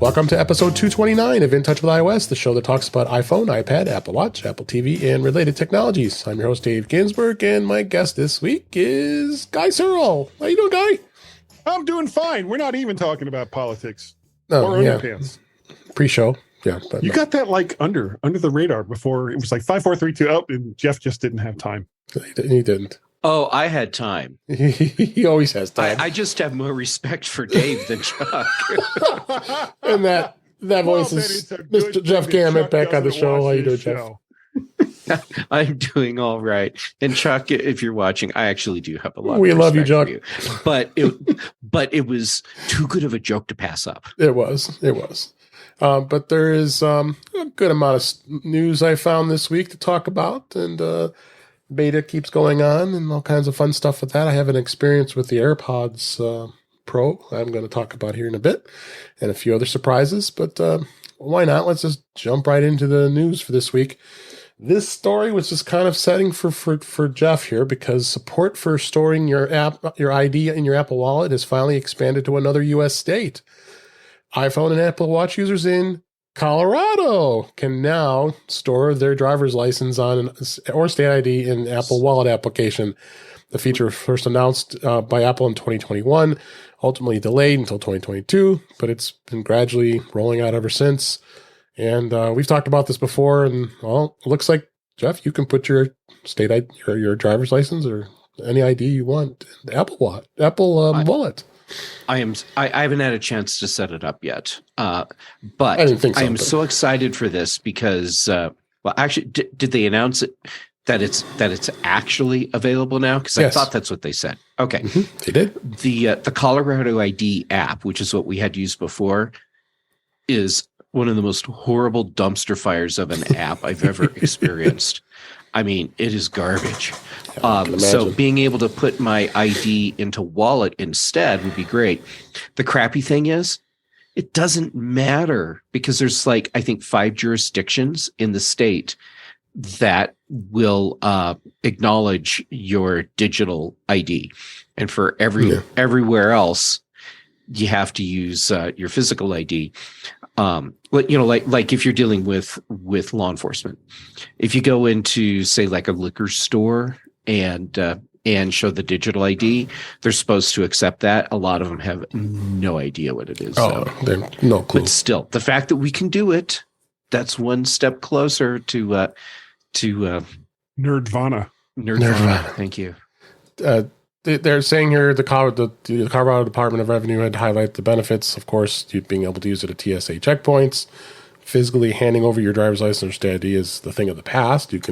Welcome to episode 229 of In Touch with iOS, the show that talks about iPhone, iPad, Apple Watch, Apple TV, and related technologies. I'm your host, Dave Ginsburg, and my guest this week is Guy Serle. How you doing, Guy? I'm doing fine. We're not even talking about politics Oh, or yeah. underpants. Pre-show. Yeah. But You got that like under the radar before. It was like 5, 4, 3, 2 out, and Jeff just didn't have time. He didn't. Oh, I had time. He always has time. I just have more respect for Dave than Chuck. And that voice is Mr. Jeff Gamet back on the show. How you doing, Jeff? I'm doing all right. And Chuck, if you're watching, I actually do have a lot. We of love you, respect Chuck. for you. But it was too good of a joke to pass up. It was. But there is a good amount of news I found this week to talk about, and beta keeps going on and all kinds of fun stuff with that. I have an experience with the AirPods Pro I'm going to talk about here in a bit, and a few other surprises, but why not? Let's just jump right into the news for this week. This story was just kind of setting for Jeff here, because support for storing your ID in your Apple Wallet has finally expanded to another U.S. state. iPhone and Apple Watch users in Colorado can now store their driver's license or state ID in Apple Wallet application. The feature was first announced by Apple in 2021, ultimately delayed until 2022, but it's been gradually rolling out ever since. And we've talked about this before, and well, it looks like, Jeff, you can put your state ID, your driver's license or any ID you want in the Apple Wallet. I haven't had a chance to set it up yet, but I didn't think so, I am so excited for this because, well, actually, did they announce it that it's actually available now? Because Yes. I thought that's what they said. Okay, They did. the Colorado ID app, which is what we had used before, is one of the most horrible dumpster fires of an app I've ever experienced. I mean, it is garbage. So being able to put my ID into Wallet instead would be great. The crappy thing is, it doesn't matter because there's like, I think 5 jurisdictions in the state that will acknowledge your digital ID. And for everywhere else, you have to use your physical ID. Like if you're dealing with law enforcement, if you go into, say, like a liquor store and show the digital ID, they're supposed to accept that. A lot of them have no idea what it is. They're no clue. But still, the fact that we can do it, that's one step closer to Nerdvana. Nerdvana. Thank you. They're saying here the Colorado Department of Revenue had highlighted the benefits, of course, you being able to use it at TSA checkpoints. Physically handing over your driver's license or state ID is the thing of the past. Your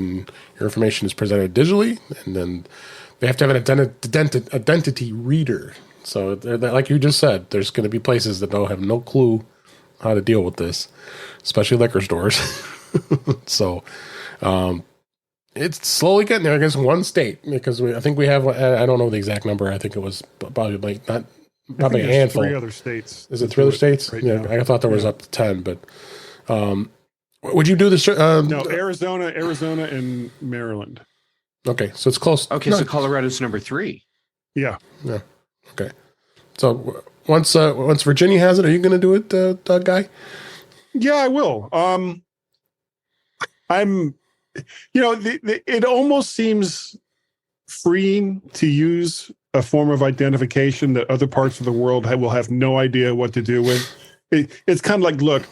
information is presented digitally, and then they have to have an identity reader. So, like you just said, there's going to be places that don't have no clue how to deal with this, especially liquor stores. So, it's slowly getting there. I guess one state, because I think we have. I don't know the exact number. I think it was probably like probably a handful. 3 other states. Is it 3 other states? Right Yeah, now. I thought there was up to 10. But would you do this? No, Arizona, and Maryland. Okay, so it's close. Okay, so Colorado's number 3. Yeah. Okay, so once Virginia has it, are you going to do it, Doug Guy? Yeah, I will. I'm. It almost seems freeing to use a form of identification that other parts of the world will have no idea what to do with. It's kind of like, look,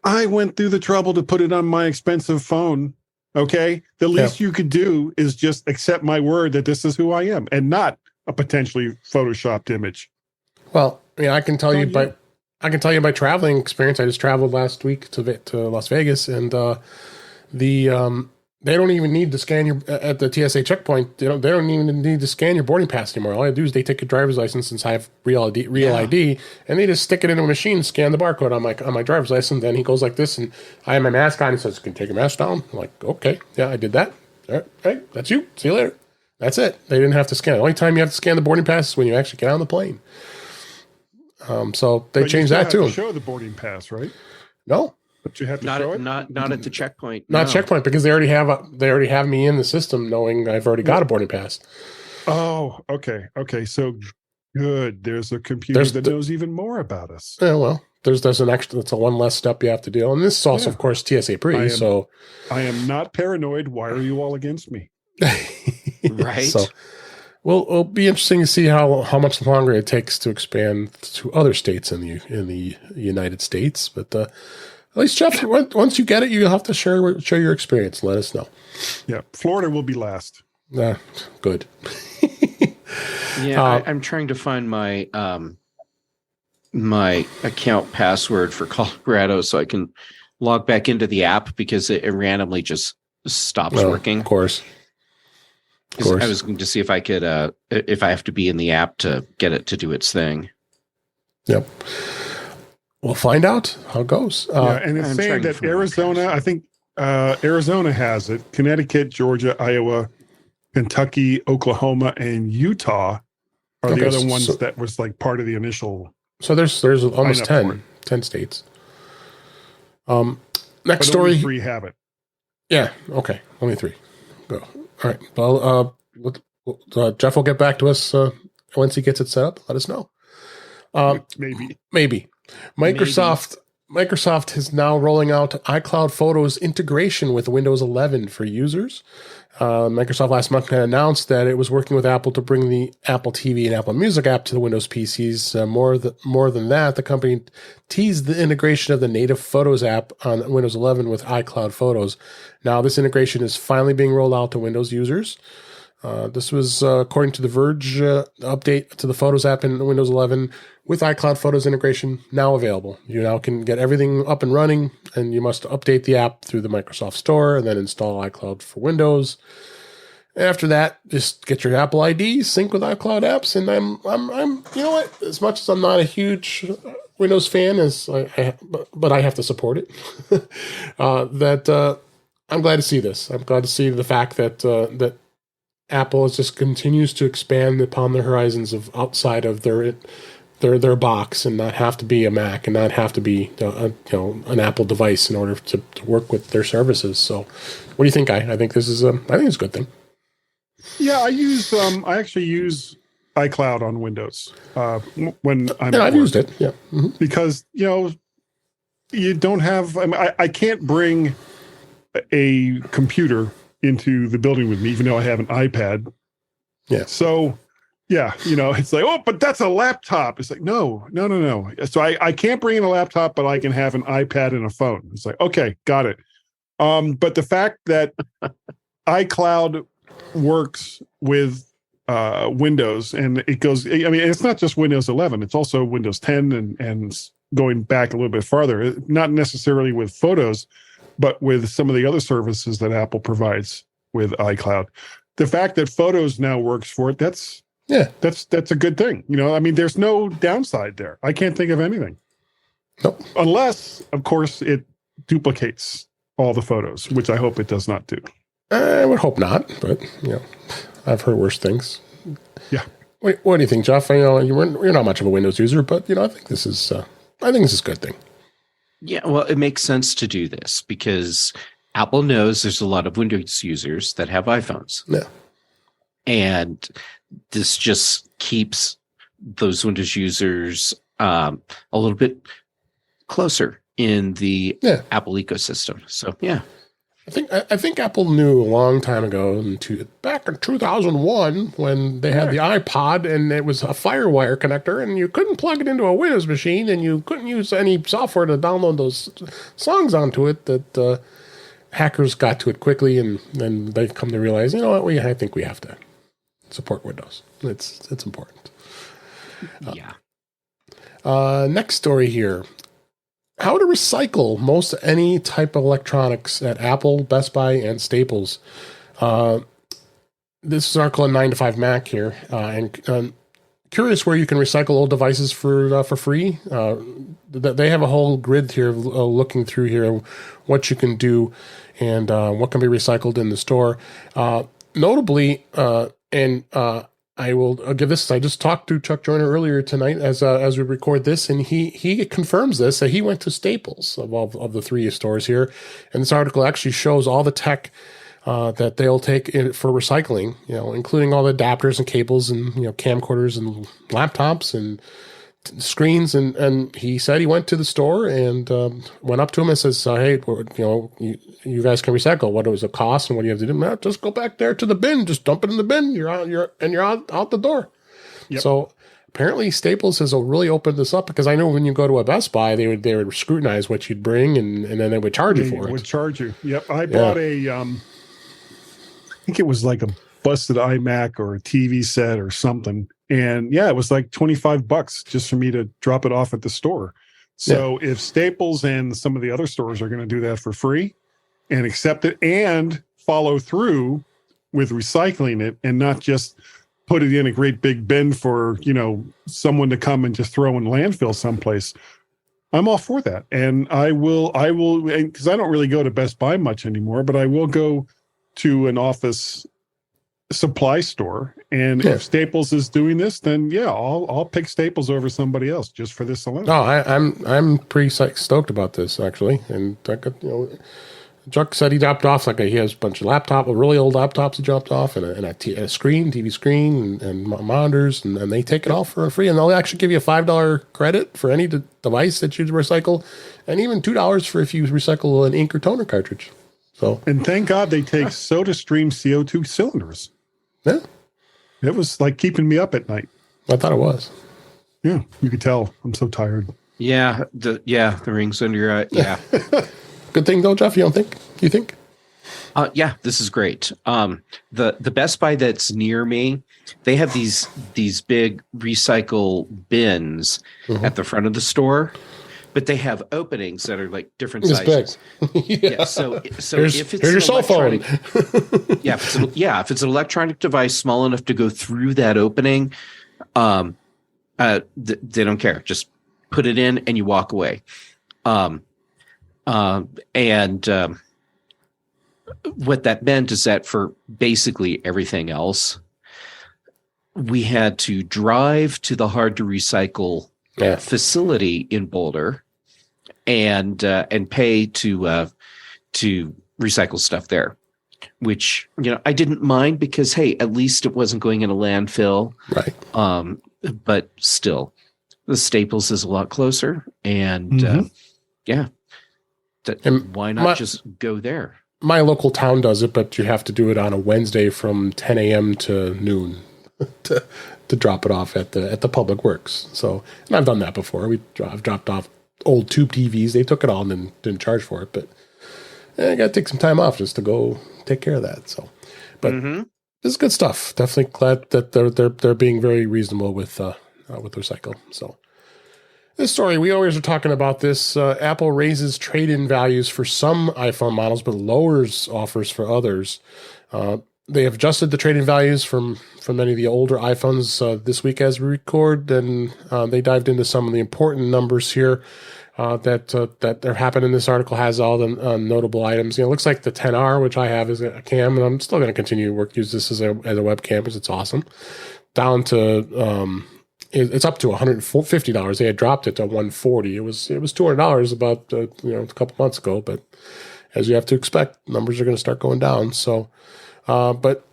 I went through the trouble to put it on my expensive phone. Okay, the least you could do is just accept my word that this is who I am, and not a potentially photoshopped image. Well, I can tell you by traveling experience. I just traveled last week to Las Vegas, and they don't even need to scan your at the TSA checkpoint. They don't even need to scan your boarding pass anymore. All I do is they take your driver's license since I have real ID, and they just stick it into a machine, scan the barcode on my driver's license. Then he goes like this, and I have my mask on. He says, "Can you take your mask down?" I'm like, "Okay, yeah, I did that. All right, hey, that's you. See you later." That's it. They didn't have to scan. The only time you have to scan the boarding pass is when you actually get on the plane. So they changed that too. To show the boarding pass, right? No. But you have to show it? Not at the checkpoint. Not checkpoint, because they already have me in the system knowing I've already got a boarding pass. Oh, okay. So good. There's a computer that knows even more about us. Yeah, well, there's an extra. That's a one less step you have to do, and this is also, of course, TSA pre. So I am not paranoid. Why are you all against me? Right. So, well, it'll be interesting to see how much longer it takes to expand to other states in the United States. But at least, Jeff, once you get it, you'll have to share your experience. And let us know. Yeah, Florida will be last. Good. Yeah, I'm trying to find my my account password for Colorado so I can log back into the app because it randomly just stops working. Of course. I was going to see if I could, if I have to be in the app to get it to do its thing. Yep. We'll find out how it goes. And it's I'm saying trying to that find my Arizona, I think Arizona has it. Connecticut, Georgia, Iowa, Kentucky, Oklahoma, and Utah are the other ones that was like part of the initial. So there's almost 10 states. Next story. Only 3 have it. Yeah. Okay. Only 3. Go. All right. Well, Jeff will get back to us once he gets it set up. Let us know. Maybe. Microsoft is now rolling out iCloud Photos integration with Windows 11 for users. Microsoft last month had announced that it was working with Apple to bring the Apple TV and Apple Music app to the Windows PCs. More than that, the company teased the integration of the native Photos app on Windows 11 with iCloud Photos. Now, this integration is finally being rolled out to Windows users. This was, according to The Verge, update to the Photos app in Windows 11 with iCloud Photos integration now available. You now can get everything up and running, and you must update the app through the Microsoft Store and then install iCloud for Windows. After that, just get your Apple ID, sync with iCloud apps, and I'm you know what? As much as I'm not a huge Windows fan, but I have to support it. I'm glad to see this. I'm glad to see the fact that Apple just continues to expand upon the horizons of outside of their box and not have to be a Mac and not have to be an Apple device in order to work with their services. So, what do you think? I think this is I think it's a good thing. Yeah, I actually use iCloud on Windows when I'm. Yeah, I've used it. Yeah, because you don't have. I can't bring a computer into the building with me, even though I have an iPad. Yeah. So, yeah, it's like, oh, but that's a laptop. It's like, no. So I can't bring in a laptop, but I can have an iPad and a phone. It's like, okay, got it. But the fact that iCloud works with Windows and it goes, it's not just Windows 11, it's also Windows 10 and going back a little bit farther, not necessarily with Photos, but with some of the other services that Apple provides with iCloud. The fact that Photos now works for it, that's a good thing. There's no downside there. I can't think of anything. Nope. Unless, of course, it duplicates all the photos, which I hope it does not do. I would hope not, but I've heard worse things. Yeah. Wait, what do you think, Jeff? You're not much of a Windows user, but I think this is a good thing. Yeah, well, it makes sense to do this because Apple knows there's a lot of Windows users that have iPhones. Yeah. And this just keeps those Windows users a little bit closer in the Apple ecosystem. So, yeah. I think Apple knew a long time ago, back in 2001, when they had the iPod and it was a FireWire connector, and you couldn't plug it into a Windows machine, and you couldn't use any software to download those songs onto it. That hackers got to it quickly, and then they come to realize, I think we have to support Windows. It's important. Next story here. How to recycle most any type of electronics at Apple, Best Buy, and Staples. This is an article in 9 to 5 Mac here. And curious where you can recycle old devices for free. They have a whole grid here looking through here what you can do and what can be recycled in the store. Notably, I will give this. I just talked to Chuck Joyner earlier tonight as we record this, and he confirms this that he went to Staples of the 3 stores here, and this article actually shows all the tech that they'll take for recycling, including all the adapters and cables and camcorders and laptops and screens, and he said he went to the store and went up to him and says, "Hey, you guys can recycle. What does it cost, and what do you have to do? No, just go back there to the bin. Just dump it in the bin. You're out the door." Yep. So apparently, Staples has really opened this up, because I know when you go to a Best Buy, they would scrutinize what you'd bring, and then they would charge you for it. Would charge you. Yep. I bought I think it was like a busted iMac or a TV set or something. And yeah, it was like $25 just for me to drop it off at the store. So if Staples and some of the other stores are going to do that for free and accept it and follow through with recycling it and not just put it in a great big bin for, someone to come and just throw in landfill someplace, I'm all for that. And I will, because I don't really go to Best Buy much anymore, but I will go to an office supply store, and if Staples is doing this, then I'll pick Staples over somebody else just for this alone. Oh, I'm pretty stoked about this, actually. And Chuck said he dropped off he has a bunch of really old laptops he dropped off, and a TV screen, and monitors, and they take it all for free, and they'll actually give you a $5 credit for any device that you recycle, and even $2 for if you recycle an ink or toner cartridge. So, and thank God they take SodaStream CO2 cylinders. Yeah. It was like keeping me up at night. I thought it was. Yeah, you could tell. I'm so tired. Yeah, the rings under your eye. Yeah. Good thing though, Jeff. You don't think? You think? Yeah, this is great. The Best Buy that's near me, they have these big recycle bins at the front of the store, but they have openings that are like different sizes. Yeah. So if it's here's your cell phone. If it's an electronic device small enough to go through that opening, they don't care. Just put it in and you walk away. What that meant is that for basically everything else, we had to drive to the hard to recycle facility in Boulder and pay to recycle stuff there, which I didn't mind because hey, at least it wasn't going in a landfill, right? But still, the Staples is a lot closer, and why not just go there? My local town does it, but you have to do it on a Wednesday from 10 a.m. to noon to drop it off at the Public Works. So, and I've done that before. I've dropped off old tube TVs. They took it all and then didn't charge for it, but I got to take some time off just to go take care of that. So, but this is good stuff. Definitely glad that they're being very reasonable with recycle. So. This story, we always are talking about this. Apple raises trade-in values for some iPhone models, but lowers offers for others. They have adjusted the trade-in values from many of the older iPhones this week as we record, and they dived into some of the important numbers here that are happening. This article has all the notable items. It looks like the 10R, which I have as a cam, and I'm still going to continue to use this as a webcam because it's awesome. Down to it's up to $150. They had dropped it to $140. It was $200 about a couple months ago, but as you have to expect, numbers are going to start going down. So, but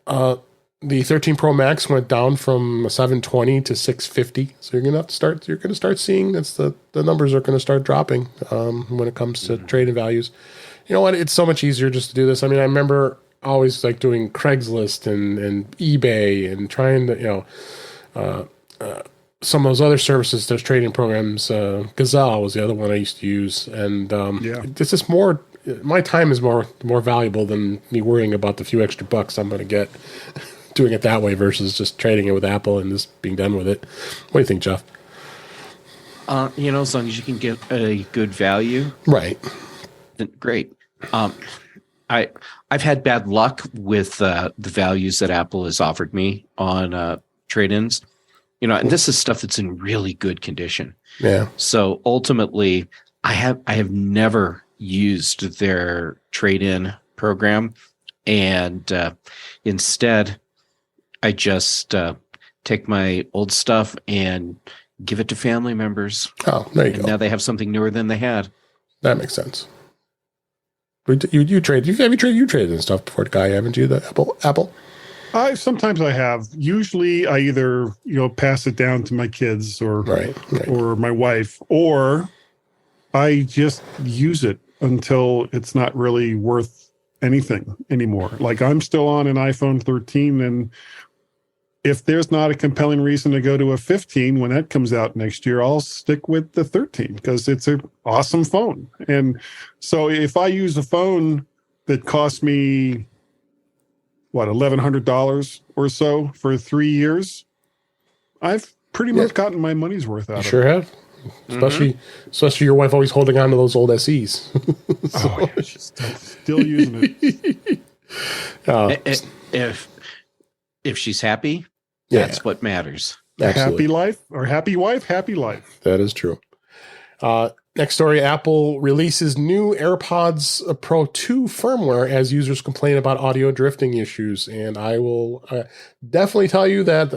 the 13 Pro Max went down from 720 to 650. So you're going to start seeing the numbers are going to start dropping when it comes to trading values. You know what? It's so much easier just to do this. I mean, I remember always like doing Craigslist and eBay and trying to some of those other services, those trading programs. Gazelle was the other one I used to use, and it's just more. My time is more valuable than me worrying about the few extra bucks I'm going to get doing it that way versus just trading it with Apple and just being done with it. What do you think, Jeff? As long as you can get a good value, right? Then great. I've had bad luck with the values that Apple has offered me on trade-ins. And this is stuff that's in really good condition. Yeah. So ultimately, I have never used their trade-in program, and instead, I just take my old stuff and give it to family members. Oh, there you go. Now they have something newer than they had. That makes sense. You traded in stuff before, Guy, haven't you? The Apple. Sometimes I have. Usually, I either pass it down to my kids Right. or my wife, or I just use it until it's not really worth anything anymore. Like I'm still on an iPhone 13, and if there's not a compelling reason to go to a 15 when that comes out next year, I'll stick with the 13 because it's an awesome phone. And so if I use a phone that costs me $1,100 or so for 3 years, I've pretty much gotten my money's worth out of it. Sure have. Especially your wife always holding on to those old SEs. Oh, yeah, she's still using it. If she's happy, that's what matters. Absolutely. Happy life or happy wife, happy life. That is true. Next story, Apple releases new AirPods Pro 2 firmware as users complain about audio drifting issues. And I will definitely tell you that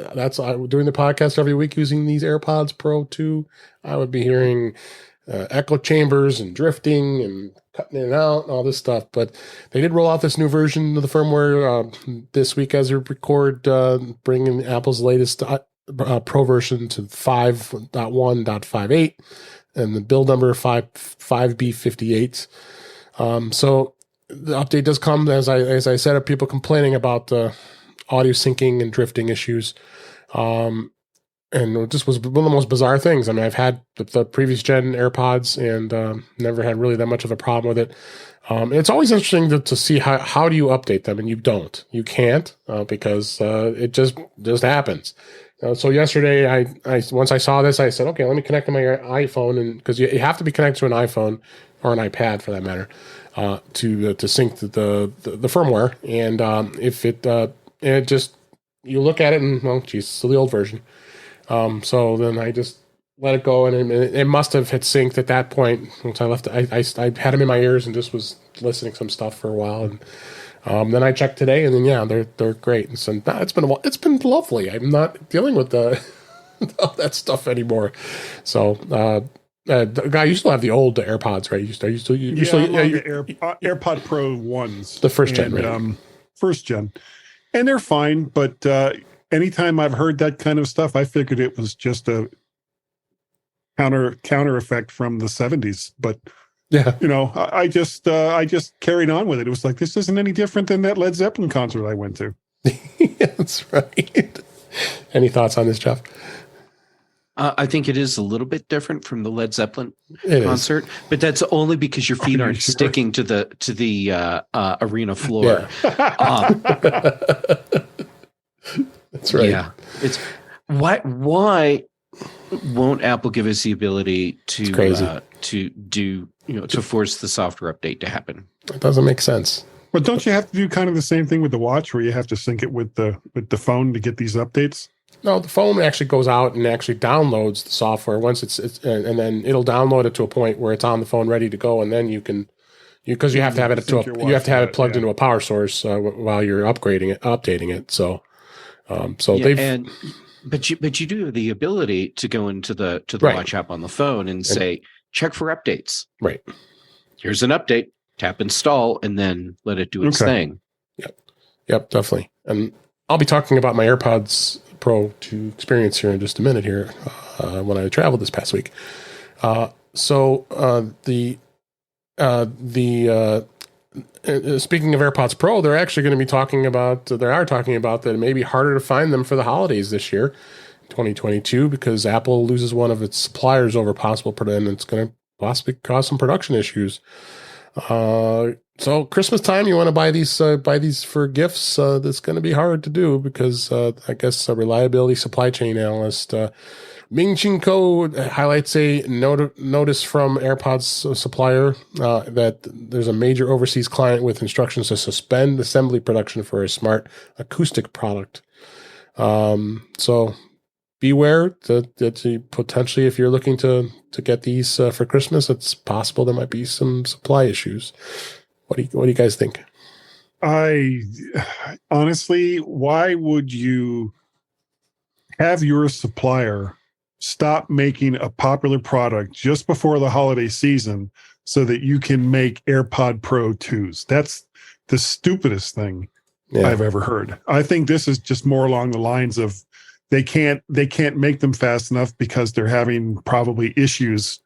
doing the podcast every week using these AirPods Pro 2, I would be hearing echo chambers and drifting and cutting in and out and all this stuff. But they did roll out this new version of the firmware this week as we record, bringing Apple's latest Pro version to 5.1.58. and the build number 5B58. So the update does come, as I said, of people complaining about audio syncing and drifting issues. And it just was one of the most bizarre things. I mean, I've had the previous gen AirPods and never had really that much of a problem with it. It's always interesting to see how do you update them, and you can't because it just happens. So yesterday, I once I saw this, I said, okay, let me connect to my iPhone, and because you have to be connected to an iPhone or an iPad for that matter to sync the firmware, and if it just you look at it and it's still the old version. So then I just let it go, and it must have hit synced at that point. Once I left, I had them in my ears and just was listening to some stuff for a while, and then I checked today, and then they're great. And so it's been lovely. I'm not dealing with all that stuff anymore. So, guy, you still have the old AirPods, right? AirPod Pro ones, the first gen, right? First gen, and they're fine. But anytime I've heard that kind of stuff, I figured it was just a counter effect from the 70s. But yeah, I just carried on with it. It was like, this isn't any different than that Led Zeppelin concert I went to. Yeah, that's right. Any thoughts on this, Jeff? I think it is a little bit different from the Led Zeppelin concert, but that's only because your feet aren't sticking to the arena floor. Yeah. That's right. Yeah, it's why won't Apple give us the ability to do to force the software update to happen? It doesn't make sense. But don't you have to do kind of the same thing with the watch, where you have to sync it with the phone to get these updates? No, the phone actually goes out and actually downloads the software once it's and then it'll download it to a point where it's on the phone ready to go, and then you because you have to have it plugged into a power source while you're updating it. So But you do have the ability to go into the right. watch app on the phone and say, check for updates. Right. Here's an update. Tap install and then let it do its thing. Yep, definitely. And I'll be talking about my AirPods Pro 2 experience here in just a minute here when I traveled this past week. Speaking of AirPods Pro, they're actually going to be talking about that it may be harder to find them for the holidays this year, 2022, because Apple loses one of its suppliers over possible production, and it's going to possibly cause some production issues. So Christmas time, you want to buy these for gifts. That's going to be hard to do because I guess a reliability supply chain analyst Ming-Chin Ko highlights a notice from AirPods supplier that there's a major overseas client with instructions to suspend assembly production for a smart acoustic product. So beware that potentially, if you're looking to get these for Christmas, it's possible there might be some supply issues. What do you guys think? I honestly, why would you have your supplier stop making a popular product just before the holiday season so that you can make AirPod Pro 2s? That's the stupidest thing I've ever heard. I think this is just more along the lines of they can't make them fast enough because they're having probably issues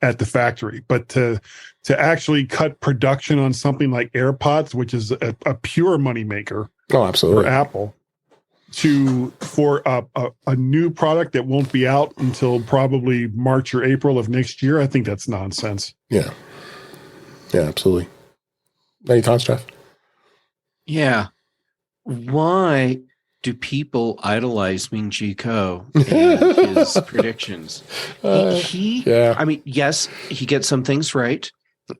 at the factory. But to actually cut production on something like AirPods, which is a pure moneymaker absolutely. for Apple, for a new product that won't be out until probably March or April of next year, I think that's nonsense. Yeah, absolutely. Any thoughts, Jeff? Yeah. Why do people idolize Ming Chi Kuo and his predictions? I mean, yes, he gets some things right.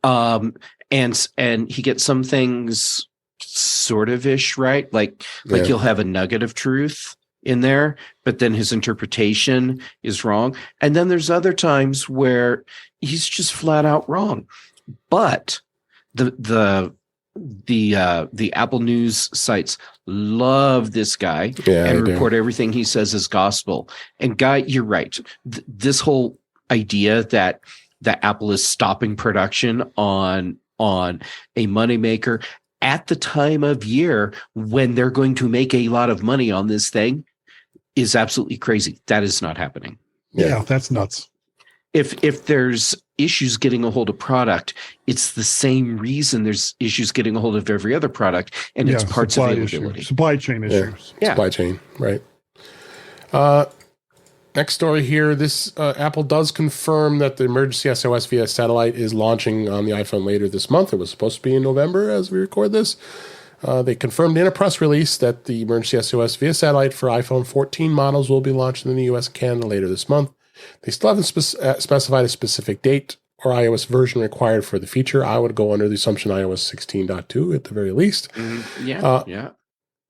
And he gets some things sort of ish right. Like he'll have a nugget of truth in there, but then his interpretation is wrong. And then there's other times where he's just flat out wrong. But the Apple News sites love this guy and report everything he says as gospel. And Guy, you're right. This whole idea that Apple is stopping production on a moneymaker at the time of year when they're going to make a lot of money on this thing is absolutely crazy. That is not happening. Yeah, that's nuts. If there's issues getting a hold of product, it's the same reason there's issues getting a hold of every other product, and it's parts availability. Supply chain issues. Yeah. Supply chain, right. Next story here. This Apple does confirm that the emergency SOS via satellite is launching on the iPhone later this month. It was supposed to be in November as we record this. They confirmed in a press release that the emergency SOS via satellite for iPhone 14 models will be launched in the US and Canada later this month. They still haven't specified a specific date or iOS version required for the feature. I would go under the assumption iOS 16.2 at the very least. Yeah.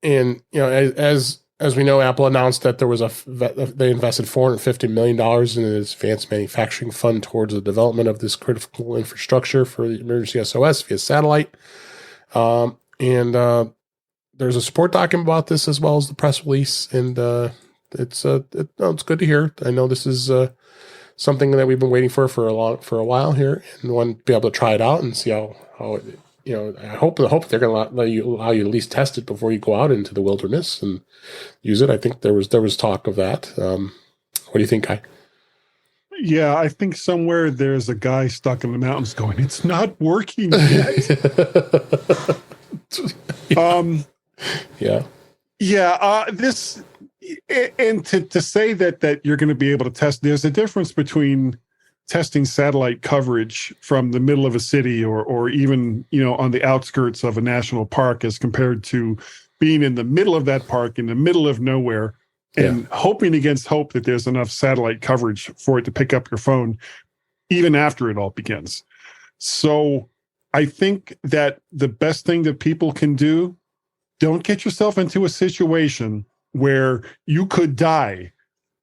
And as we know, Apple announced that they invested $450 million in its advanced manufacturing fund towards the development of this critical infrastructure for the emergency SOS via satellite. And there's a support document about this as well as the press release, and it's good to hear. I know this is something that we've been waiting for a while here, and want to be able to try it out and see how it, I hope they're going to allow you to at least test it before you go out into the wilderness and use it. I think there was talk of that. What do you think, Kai? Yeah, I think somewhere there's a guy stuck in the mountains going, "It's not working yet." This and to say that you're going to be able to test. There's a difference between testing satellite coverage from the middle of a city or even on the outskirts of a national park as compared to being in the middle of that park in the middle of nowhere and hoping against hope that there's enough satellite coverage for it to pick up your phone even after it all begins. So I think that the best thing that people can do, don't get yourself into a situation where you could die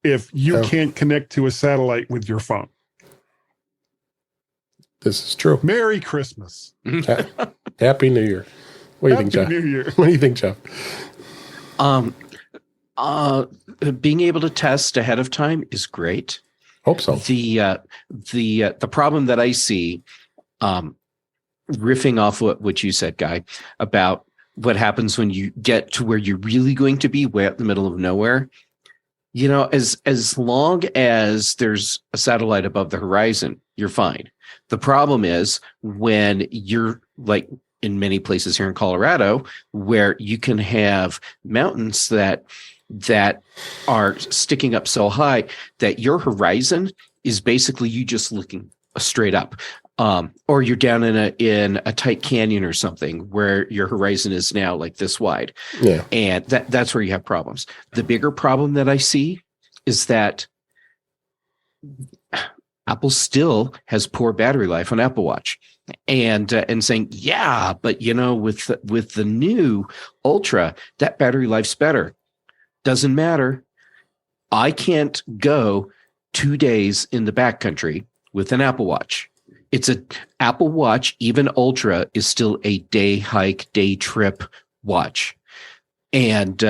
if you can't connect to a satellite with your phone. This is true. Merry Christmas. Happy New Year. What do you think, Jeff? New Year. What do you think, Jeff? Being able to test ahead of time is great. Hope so. The problem that I see, riffing off what you said, Guy, about what happens when you get to where you're really going to be way out in the middle of nowhere. As long as there's a satellite above the horizon, you're fine. The problem is when you're like in many places here in Colorado, where you can have mountains that are sticking up so high that your horizon is basically you just looking straight up. Or you're down in a tight canyon or something where your horizon is now like this wide. Yeah. And that's where you have problems. The bigger problem that I see is that Apple still has poor battery life on Apple Watch, and saying, yeah, but with the new Ultra, that battery life's better. Doesn't matter. I can't go 2 days in the backcountry with an Apple Watch. It's an Apple Watch, even Ultra, is still a day hike, day trip watch, and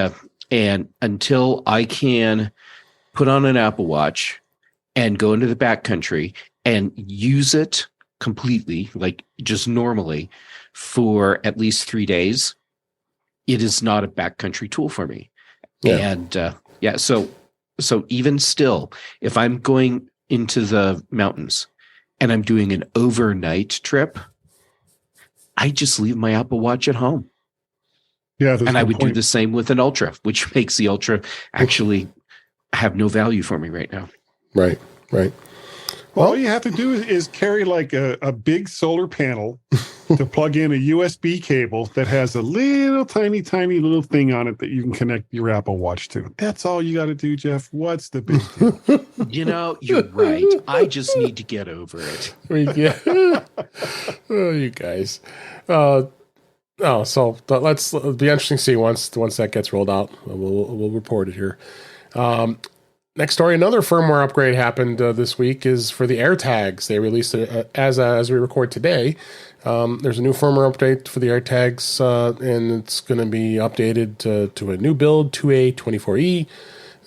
until I can put on an Apple Watch and go into the backcountry and use it completely, like just normally, for at least 3 days, it is not a backcountry tool for me. Yeah. And so even still, if I'm going into the mountains and I'm doing an overnight trip, I just leave my Apple Watch at home. Yeah, and I would do the same with an Ultra, which makes the Ultra actually have no value for me right now. Right. Well, all you have to do is carry like a big solar panel to plug in a USB cable that has a little tiny little thing on it that you can connect your Apple Watch to. That's all you got to do, Jeff. What's the big deal? You're right. I just need to get over it. Oh, you guys. So let's be interesting to see once that gets rolled out. We'll report it here. Next story, another firmware upgrade happened this week is for the AirTags. They released it as we record today. There's a new firmware update for the AirTags, and it's going to be updated to a new build, 2A24E.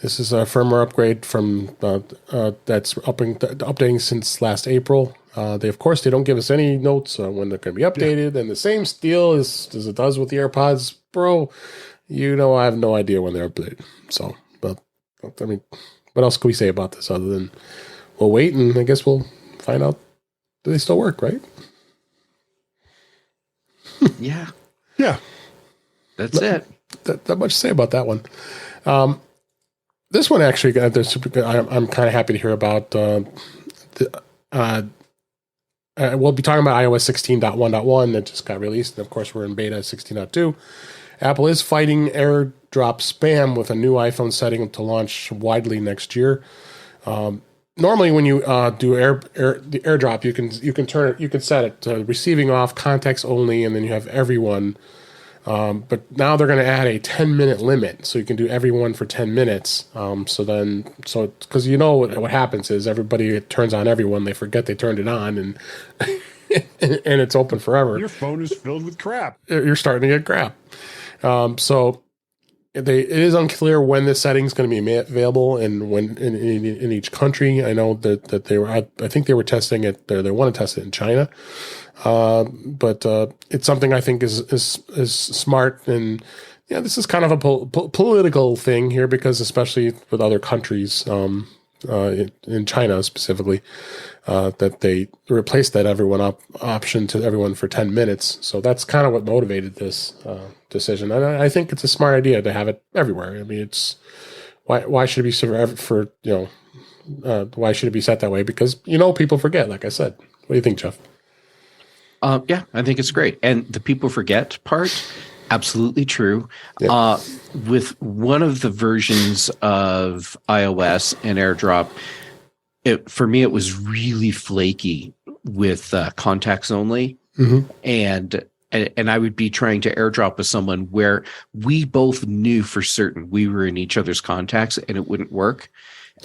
This is a firmware upgrade from that's updating since last April. They don't give us any notes on when they're going to be updated, and the same deal as it does with the AirPods Pro. I have no idea when they're updated. So, but I mean, what else can we say about this other than we'll wait and I guess we'll find out do they still work, right? Yeah. That's it. That much to say about that one. This one actually, I'm kind of happy to hear about. We'll be talking about iOS 16.1.1 that just got released, and of course we're in beta 16.2. Apple is fighting AirDrop spam with a new iPhone setting to launch widely next year. Normally, when you do the AirDrop, you can set it to receiving off, contacts only, and then you have everyone. But now they're going to add a 10-minute limit, so you can do everyone for 10 minutes. Because what happens is everybody turns on everyone, they forget they turned it on, and and it's open forever. Your phone is filled with crap. You're starting to get crap. So it is unclear when this setting is going to be available and when in each country. I know that they were. I think they were testing it. They want to test it in China. But it's something I think is smart, and this is kind of a political thing here because especially with other countries, in China specifically, that they replaced that everyone option to everyone for 10 minutes. So that's kind of what motivated this decision, and I think it's a smart idea to have it everywhere. I mean, it's why should it be why should it be set that way? Because people forget. Like I said, what do you think, Jeff? Yeah, I think it's great. And the people forget part, absolutely true. Yeah. With one of the versions of iOS and AirDrop, for me, it was really flaky with contacts only. Mm-hmm. And I would be trying to AirDrop with someone where we both knew for certain we were in each other's contacts and it wouldn't work.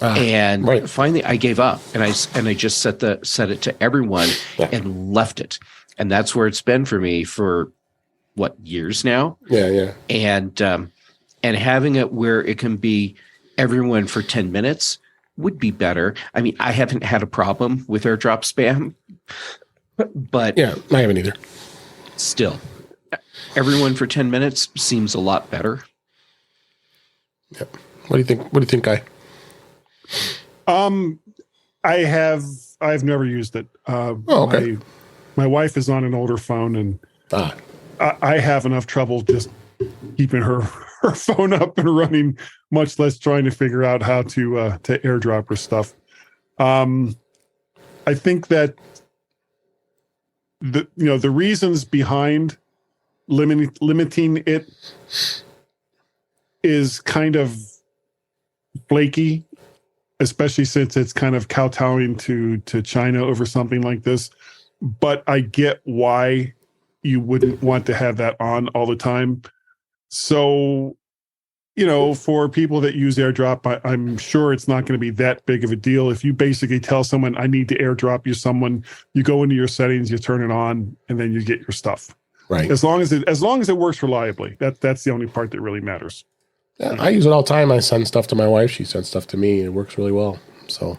Right. Finally, I gave up and I just set it to everyone and left it. And that's where it's been for me for years now. Yeah. And having it where it can be everyone for 10 minutes would be better. I mean, I haven't had a problem with AirDrop spam, but yeah, I haven't either. Still, everyone for 10 minutes seems a lot better. Yep. What do you think? What do you think, Guy? I've never used it. Okay. My wife is on an older phone, and I have enough trouble just keeping her phone up and running, much less trying to figure out how to AirDrop her stuff. I think that the reasons behind limiting it is kind of flaky, especially since it's kind of kowtowing to China over something like this. But I get why you wouldn't want to have that on all the time. So, for people that use AirDrop, I'm sure it's not going to be that big of a deal. If you basically tell someone, I need to AirDrop you someone, you go into your settings, you turn it on, and then you get your stuff. Right. As long as it works reliably, that's the onry part that really matters. Yeah, I use it all the time. I send stuff to my wife. She sends stuff to me. And it works really well. So,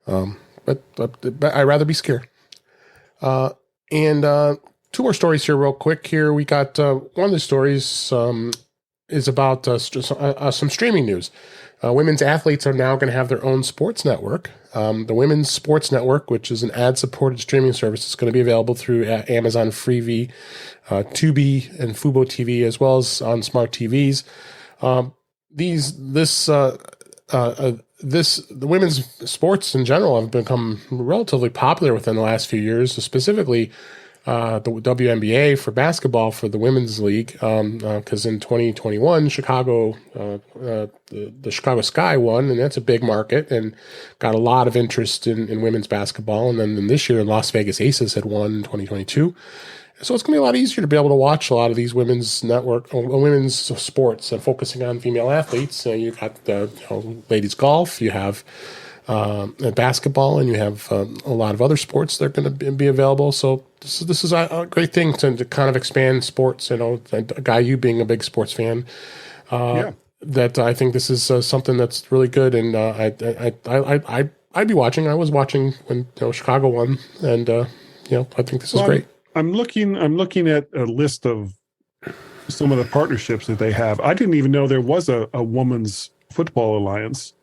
but I'd rather be scared. And two more stories here, real quick. Here we got one of the stories is about some streaming news. Women's athletes are now going to have their own sports network. The Women's Sports Network, which is an ad-supported streaming service, is going to be available through Amazon Freevee, Tubi, and Fubo TV, as well as on smart TVs. The women's sports in general have become relatively popular within the last few years, specifically the WNBA for basketball for the women's league, because in 2021, the Chicago Sky won, and that's a big market and got a lot of interest in women's basketball. And then this year, Las Vegas Aces had won in 2022. So it's going to be a lot easier to be able to watch a lot of these women's sports and focusing on female athletes. You've got ladies golf, you have basketball, and you have a lot of other sports that are going to be available. So this is a great thing to kind of expand sports. A guy, you being a big sports fan, that I think this is something that's really good, and I'd be watching. I was watching when Chicago won, and I think this is great. I'm looking at a list of some of the partnerships that they have. I didn't even know there was a women's football alliance.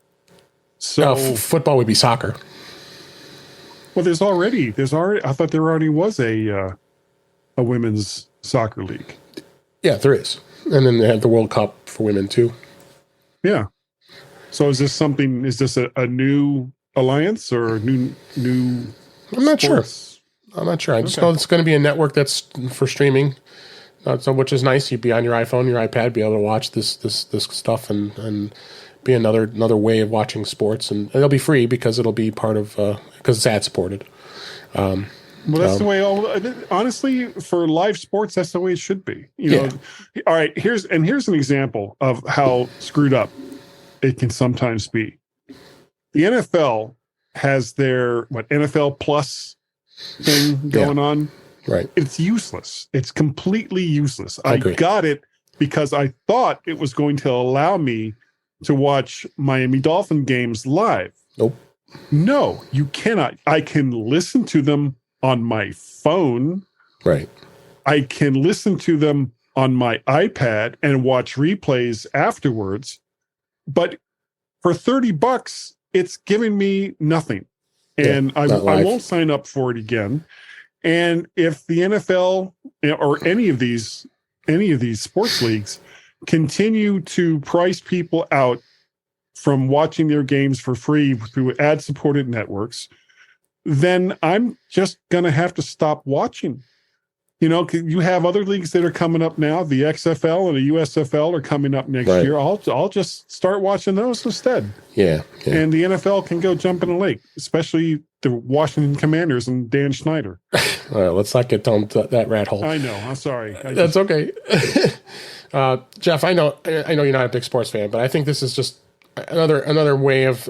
So football would be soccer. Well, there's already. I thought there already was a women's soccer league. Yeah, there is, and then they have the World Cup for women too. Yeah. So is this something? Is this a new alliance or a new? I'm not sure. I just know it's going to be a network that's for streaming, which is nice. You'd be on your iPhone, your iPad, be able to watch this stuff and be another way of watching sports, and it'll be free because it'll be part of because it's ad supported. Well, that's the way. Honestly, for live sports, that's the way it should be. All right. Here's an example of how screwed up it can sometimes be. The NFL has their NFL Plus thing going on. Right. It's useless. It's completely useless. I agree. got it because I thought it was going to allow me to watch Miami Dolphin games live. Nope. No, you cannot. I can listen to them on my phone. Right. I can listen to them on my iPad and watch replays afterwards. But for $30, it's giving me nothing. And I won't sign up for it again. And if the NFL or any of these sports leagues continue to price people out from watching their games for free through ad-supported networks, then I'm just going to have to stop watching. You have other leagues that are coming up now. The XFL and the USFL are coming up next year. I'll just start watching those instead. Yeah. And the NFL can go jump in a lake, especially the Washington Commanders and Dan Schneider. All right, let's not get down to that rat hole. I know. I'm sorry. That's okay. Jeff, I know you're not a big sports fan, but I think this is just another way of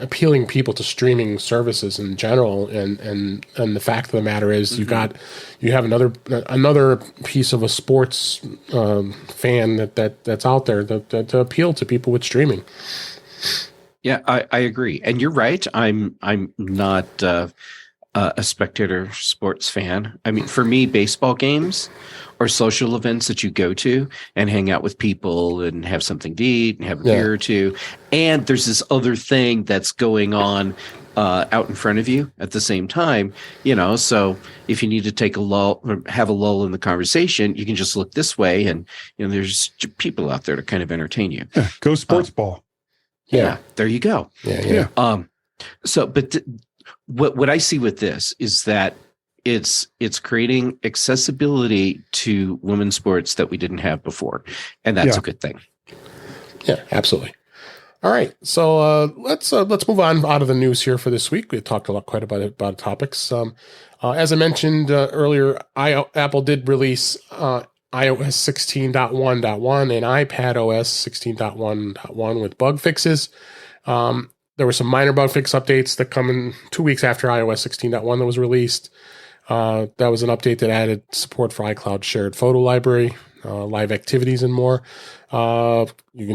appealing people to streaming services in general, and the fact of the matter is, you have another piece of a sports fan that's out there to appeal to people with streaming. Yeah, I agree, and you're right. I'm not a spectator sports fan. I mean, for me, baseball games or social events that you go to and hang out with people and have something to eat and have a beer or two. And there's this other thing that's going on out in front of you at the same time, so if you need to take a lull or have a lull in the conversation, you can just look this way and, there's people out there to kind of entertain you. Yeah, go sports ball. Yeah, there you go. Yeah. But what I see with this is that it's creating accessibility to women's sports that we didn't have before, and that's a good thing. Yeah, absolutely. All right, so let's move on out of the news here for this week. We talked quite about topics. As I mentioned earlier, Apple did release iOS 16.1.1 and iPadOS 16.1.1 with bug fixes. There were some minor bug fix updates that come in 2 weeks after iOS 16.1 that was released. That was an update that added support for iCloud shared photo library. live activities and more. You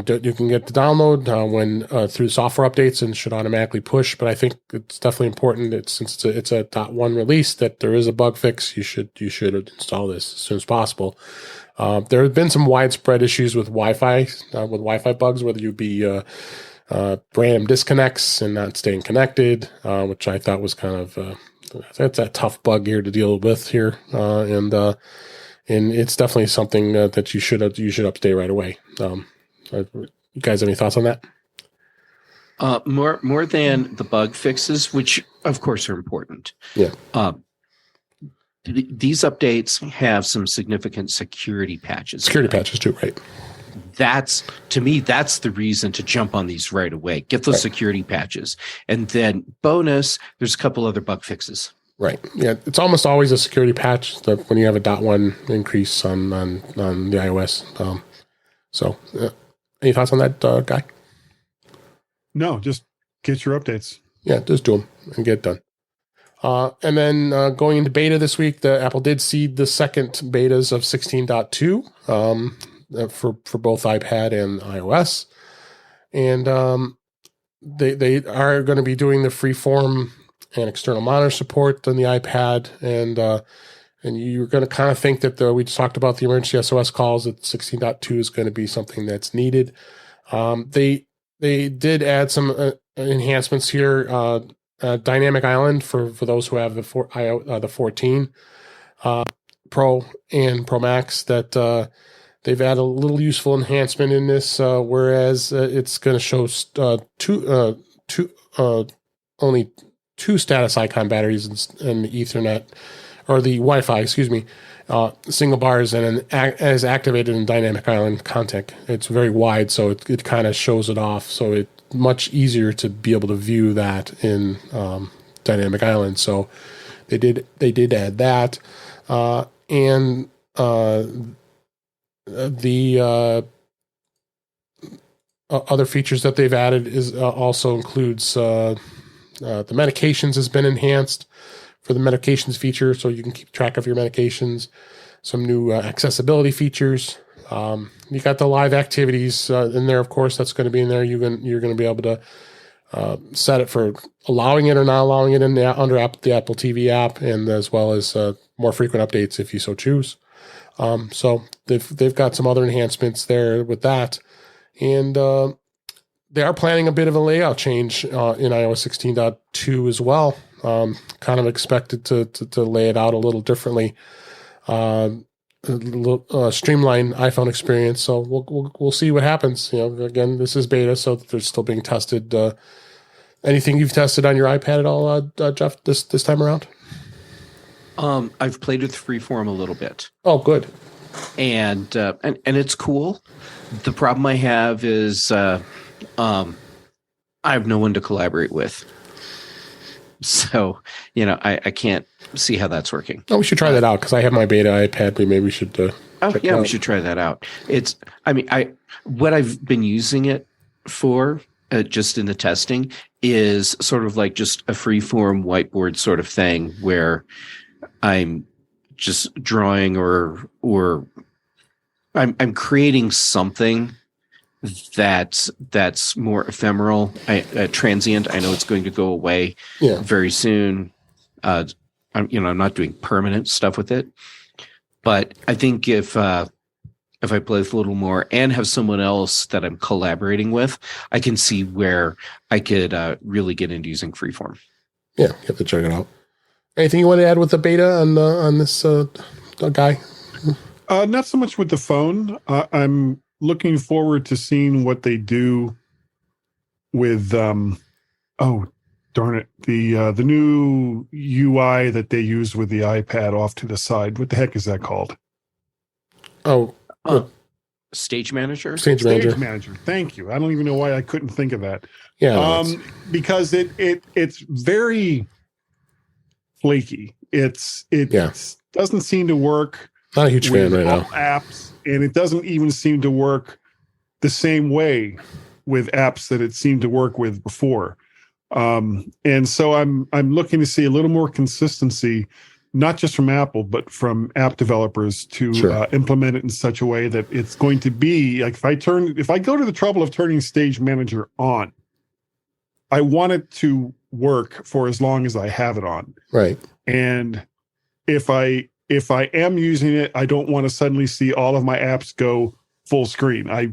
can get the download when through software updates and should automatically push. But I think it's definitely important since it's a .1 release that there is a bug fix. You should install this as soon as possible. There have been some widespread issues with Wi-Fi bugs, whether you be random disconnects and not staying connected, which I thought was kind of that's a tough bug here to deal with here, and it's definitely something that you should update right away. You guys have any thoughts on that? More than the bug fixes, which of course are important. Yeah. These updates have some significant security patches. Security patches too, right? That's, to me, that's the reason to jump on these right away. Get those security patches. And then bonus, there's a couple other bug fixes. Right. Yeah. It's almost always a security patch that when you have a .1 increase on the iOS. Any thoughts on that, Guy? No, just get your updates. Yeah, just do them and get it done. And then going into beta this week, Apple did seed the second betas of 16.2 for both iPad and iOS. And they are going to be doing the freeform and external monitor support on the iPad. And you're going to kind of think that we just talked about the emergency SOS calls, that 16.2 is going to be something that's needed. They did add some enhancements here. Dynamic Island for those who have the 14 Pro and Pro Max, that they've added a little useful enhancement in this, whereas it's going to show only two status icon batteries and the Ethernet or the Wi-Fi, excuse me, single bars, and as activated in Dynamic Island content. It's very wide, so it kind of shows it off. So it's much easier to be able to view that in Dynamic Island. So they did add that, and the other features that they've added is also includes the medications has been enhanced for the medications feature, so you can keep track of your medications. Some new accessibility features. You got the live activities in there, of course. That's going to be in there. You're going to be able to set it for allowing it or not allowing it under the Apple TV app, and as well as more frequent updates if you so choose. So they've got some other enhancements there with that, and they are planning a bit of a layout change in iOS 16.2 as well. Kind of expected to lay it out a little differently, streamlined iPhone experience. So we'll see what happens. Again, this is beta, so they're still being tested. Anything you've tested on your iPad at all, Jeff, this time around? I've played with Freeform a little bit. Oh, good. And it's cool. The problem I have is I have no one to collaborate with. So, I can't see how that's working. Oh, we should try that out, because I have my beta iPad. Maybe we should. We should try that out. What I've been using it for, just in the testing, is sort of like just a free-form whiteboard sort of thing where I'm just drawing or I'm creating something that's more ephemeral, transient. I know it's going to go away very soon. I'm not doing permanent stuff with it, but I think if I play with a little more and have someone else that I'm collaborating with, I can see where I could really get into using Freeform. Yeah, you have to check it out. Anything you want to add with the beta on this Guy? Not so much with the phone. I'm looking forward to seeing what they do with oh darn it, the new UI that they use with the iPad off to the side. What the heck is that called? Stage Manager. Stage Manager. Thank you. I don't even know why I couldn't think of that. Yeah, because it's very flaky. It doesn't seem to work. Not a huge fan right now. Apps, and it doesn't even seem to work the same way with apps that it seemed to work with before. And so I'm looking to see a little more consistency not just from Apple, but from app developers to Sure. implement it in such a way that it's going to be like if I go to the trouble of turning Stage Manager on, I want it to work for as long as I have it on. Right. And if I am using it, I don't want to suddenly see all of my apps go full screen. I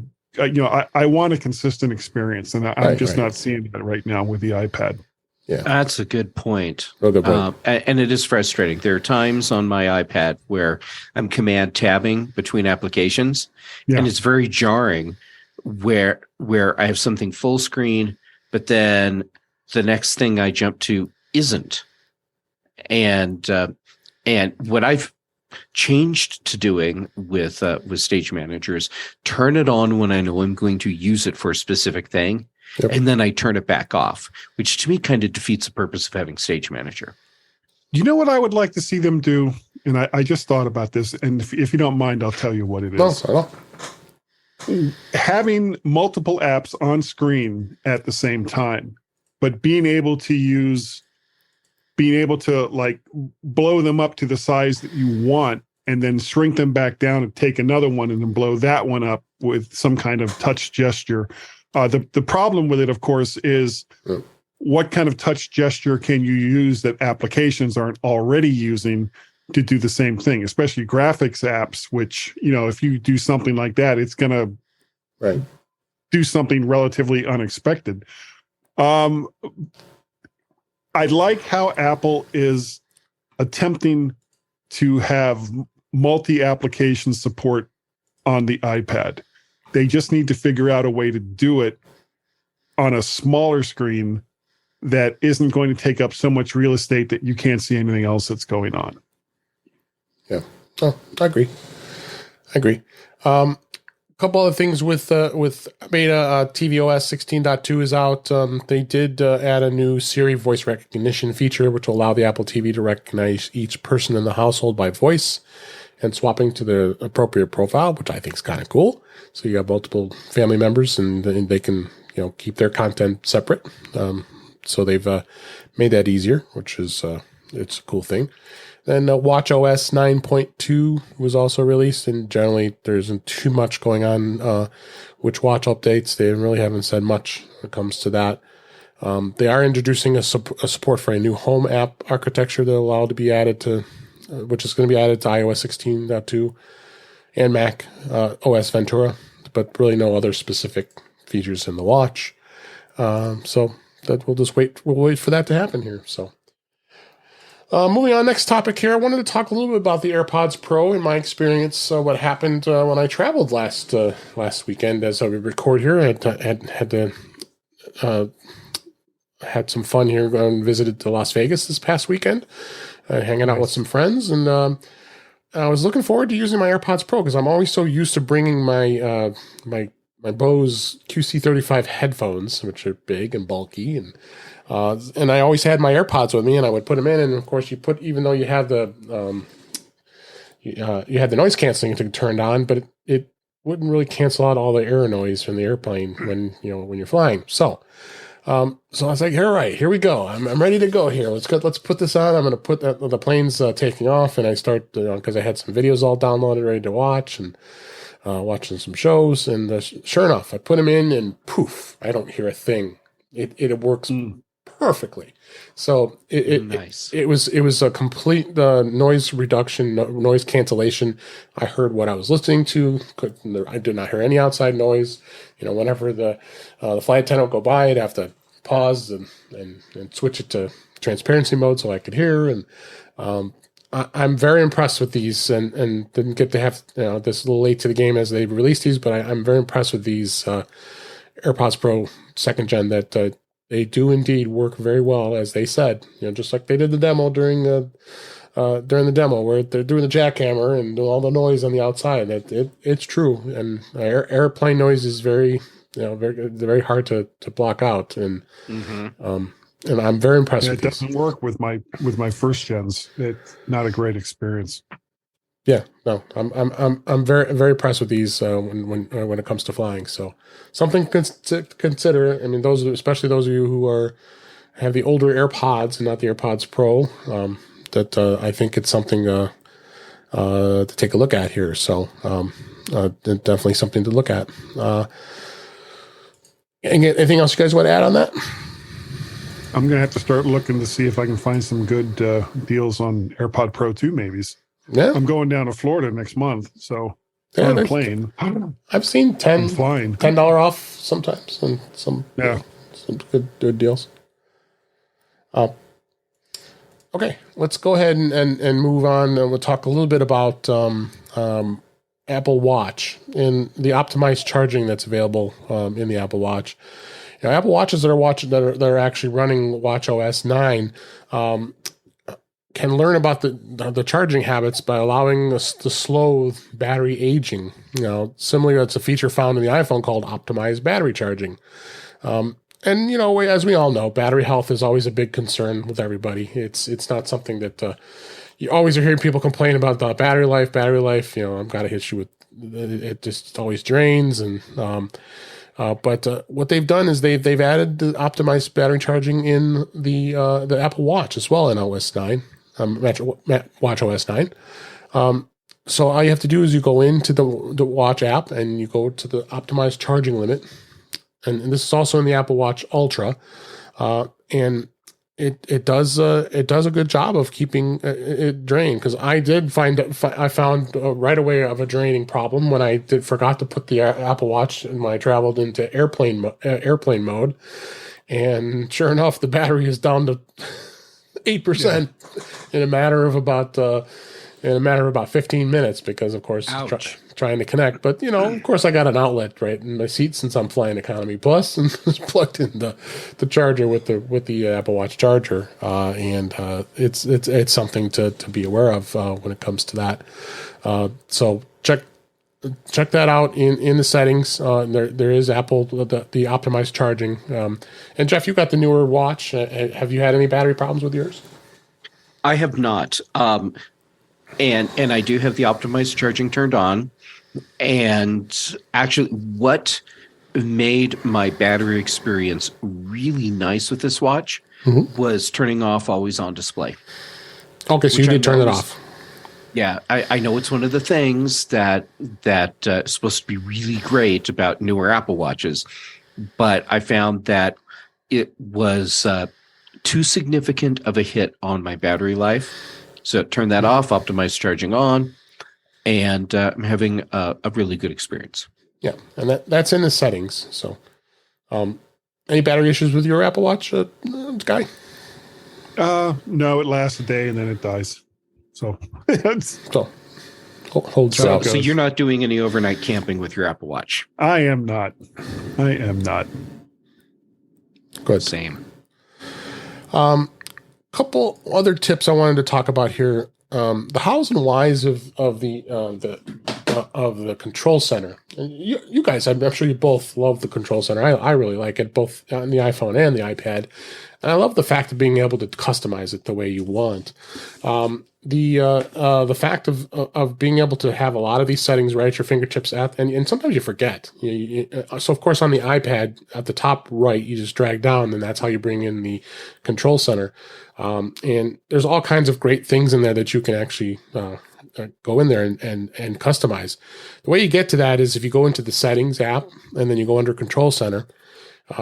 want a consistent experience, and I'm just not seeing that right now with the iPad. Yeah, That's a good point. real good point. And it is frustrating. There are times on my iPad where I'm command tabbing between applications, and it's very jarring where I have something full screen, but then the next thing I jump to isn't. And what I've changed to doing with Stage Manager is turn it on when I know I'm going to use it for a specific thing. Yep. And then I turn it back off, which to me kind of defeats the purpose of having Stage Manager. You know what I would like to see them do? And I just thought about this, and if you don't mind, I'll tell you what it is. No. Having multiple apps on screen at the same time, but being able to like blow them up to the size that you want and then shrink them back down and take another one and then blow that one up with some kind of touch gesture. The problem with it, of course, is what kind of touch gesture can you use that applications aren't already using to do the same thing, especially graphics apps, which, if you do something like that, it's going to do something relatively unexpected. I like how Apple is attempting to have multi-application support on the iPad. They just need to figure out a way to do it on a smaller screen that isn't going to take up so much real estate that you can't see anything else that's going on. Yeah. Oh, I agree. A couple other things with beta. tvOS 16.2 is out. They did add a new Siri voice recognition feature, which will allow the Apple TV to recognize each person in the household by voice and swapping to the appropriate profile, which I think is kind of cool. So you have multiple family members, and they can keep their content separate. So they've made that easier, which is it's a cool thing. Then watchOS 9.2 was also released, and generally there isn't too much going on which watch updates. They really haven't said much when it comes to that. They are introducing a support for a new home app architecture that will allow to be added to, which is going to be added to iOS 16.2 and Mac OS Ventura, but really no other specific features in the watch. So that we'll wait for that to happen here. So. Moving on, next topic here. I wanted to talk a little bit about the AirPods Pro and my experience. What happened when I traveled last weekend. As we record here, I had some fun here. Going visited to Las Vegas this past weekend, hanging out with some friends, and I was looking forward to using my AirPods Pro because I'm always so used to bringing my Bose QC35 headphones, which are big and bulky, and I always had my AirPods with me, and I would put them in. And of course, even though you have the you had the noise canceling turned on, but it wouldn't really cancel out all the air noise from the airplane when you're flying. So I was like, all right, here we go. I'm ready to go here. Let's put this on. I'm going to put the plane's taking off, and I start because I had some videos all downloaded ready to watch and watching some shows. And sure enough, I put them in, and poof, I don't hear a thing. It works perfectly. So it was a complete noise reduction, noise cancellation. I heard what I was listening to. I did not hear any outside noise. Whenever the flight attendant would go by, I'd have to pause and switch it to transparency mode so I could hear. And I'm very impressed with these, and didn't get to have this a little late to the game as they released these, but I'm very impressed with these AirPods Pro 2nd Gen that they do indeed work very well, as they said. Just like they did the demo during the demo where they're doing the jackhammer and all the noise on the outside. It's true, and airplane noise is very very hard to block out, and and I'm very impressed with it. It doesn't work with my 1st gens. It's not a great experience. Yeah, no, I'm very very impressed with these when it comes to flying. So something to consider. I mean, especially those of you who have the older AirPods and not the AirPods Pro. that I think it's something to take a look at here. So definitely something to look at. Anything else you guys want to add on that? I'm going to have to start looking to see if I can find some good deals on AirPod Pro 2 maybes. Yeah. I'm going down to Florida next month, so on a plane. I've seen $10 off sometimes, and some good deals. Okay, let's go ahead and move on. We'll talk a little bit about Apple Watch and the optimized charging that's available in the Apple Watch. Apple Watches that are actually running Watch OS 9 can learn about the charging habits by allowing us to slow battery aging. Similarly, that's a feature found in the iPhone called optimized battery charging. And as we all know, battery health is always a big concern with everybody. It's not something that you always are hearing people complain about the battery life. I've got an issue with it; just always drains. And but what they've done is they've added the optimized battery charging in the Apple Watch as well in OS 9, Watch OS 9. So all you have to do is you go into the Watch app and you go to the optimized charging limit. And this is also in the Apple Watch Ultra, and it does a good job of keeping it drained. Because I found right away of a draining problem when I forgot to put the Apple Watch when I traveled into airplane mode, and sure enough, the battery is down to 8% in a matter of about 15 minutes, because of course trying to connect. But of course I got an outlet right in my seat since I'm flying economy plus, and it's plugged in the charger with the Apple Watch charger, and it's something to be aware of when it comes to that. So check that out in the settings. There is Apple the optimized charging. And Jeff, you got the newer watch. Have you had any battery problems with yours? I have not. And I do have the optimized charging turned on. And actually, what made my battery experience really nice with this watch was turning off always on display. Okay, so you did turn it off. Yeah, I know it's one of the things that is supposed to be really great about newer Apple Watches, but I found that it was too significant of a hit on my battery life. So turn that off, optimize charging on, and I'm having a really good experience. Yeah, and that's in the settings. So, any battery issues with your Apple Watch, Guy? No, it lasts a day and then it dies. So, holds out. So you're not doing any overnight camping with your Apple Watch? I am not. Good. Same. Couple other tips I wanted to talk about here. The hows and whys of the control center. And you guys, I'm sure you both love the control center. I really like it, both on the iPhone and the iPad. And I love the fact of being able to customize it the way you want. The fact of being able to have a lot of these settings right at your fingertips and sometimes you forget. So of course on the iPad at the top right, you just drag down, and that's how you bring in the control center. And there's all kinds of great things in there that you can actually go in there and customize. The way you get to that is if you go into the settings app and then you go under control center,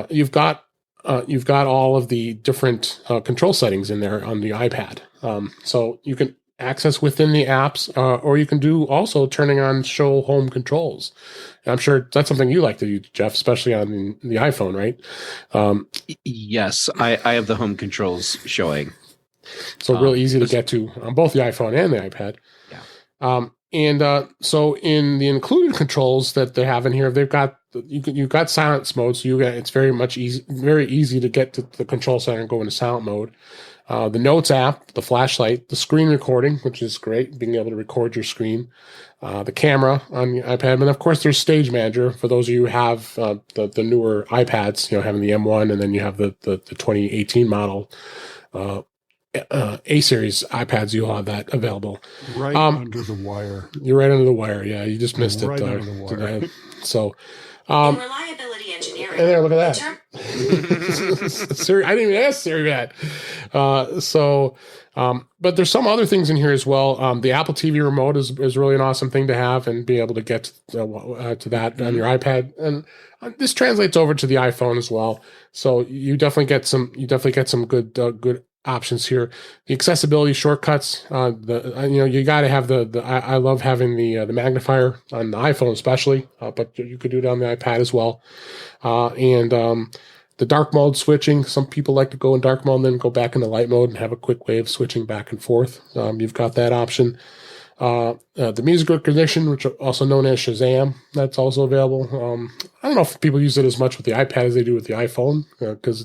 you've got all of the different control settings in there on the iPad. So you can access within the apps, or you can do also turning on show home controls. And I'm sure that's something you like to do, Jeff, especially on the iPhone, right? Yes, I have the home controls showing. So real easy to get to on both the iPhone and the iPad. Yeah. So in the included controls that they have in here, you've got silence mode. So it's very easy to get to the control center and go into silent mode. The Notes app, the flashlight, the screen recording, which is great, being able to record your screen, the camera on the iPad, and of course there's Stage Manager for those of you who have the newer iPads, having the M1, and then you have the 2018 model A series iPads. You'll have that available. Right under the wire. You're right under the wire. Yeah, you just missed right it. Under the wire. So. In reliability engineering, and there, look at that. Siri, I didn't even ask Siri that. But there's some other things in here as well. The Apple TV remote is really an awesome thing to have and be able to get to that on your iPad. And this translates over to the iPhone as well. So you definitely get some good options here. The accessibility shortcuts, you got to have I love having the magnifier on the iPhone especially, but you could do it on the iPad as well. The dark mode switching, some people like to go in dark mode and then go back into light mode and have a quick way of switching back and forth. You've got that option. The music recognition, which are also known as Shazam, that's also available. I don't know if people use it as much with the iPad as they do with the iPhone, because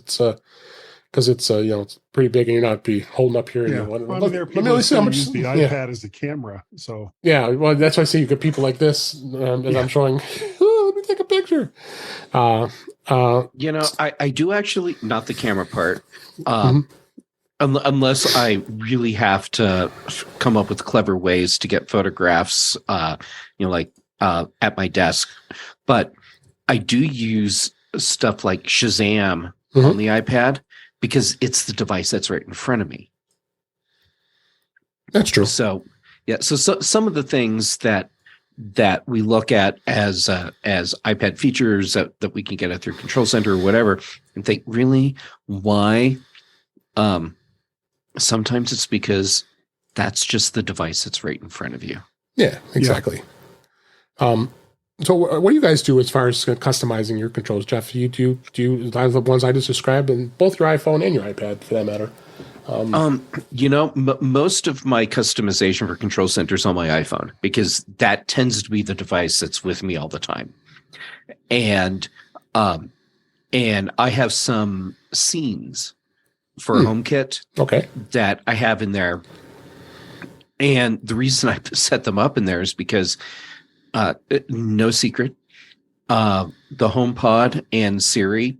it's pretty big and you're not be holding up here. Yeah. There are people that use the iPad as a camera. So yeah, well, that's why I say you get people like this as I'm showing. Oh, let me take a picture. I do actually, not the camera part, unless I really have to come up with clever ways to get photographs, at my desk. But I do use stuff like Shazam on the iPad because it's the device that's right in front of me. That's true. So, yeah. So some of the things that we look at as iPad features that we can get it through Control Center or whatever, and think, really, why? Sometimes it's because that's just the device that's right in front of you. Yeah, exactly. Yeah. So what do you guys do as far as customizing your controls, Jeff? Do you the ones I just described, and both your iPhone and your iPad for that matter? Most of my customization for Control Center is on my iPhone because that tends to be the device that's with me all the time. And I have some scenes for HomeKit that I have in there. And the reason I set them up in there is because, no secret, the HomePod and Siri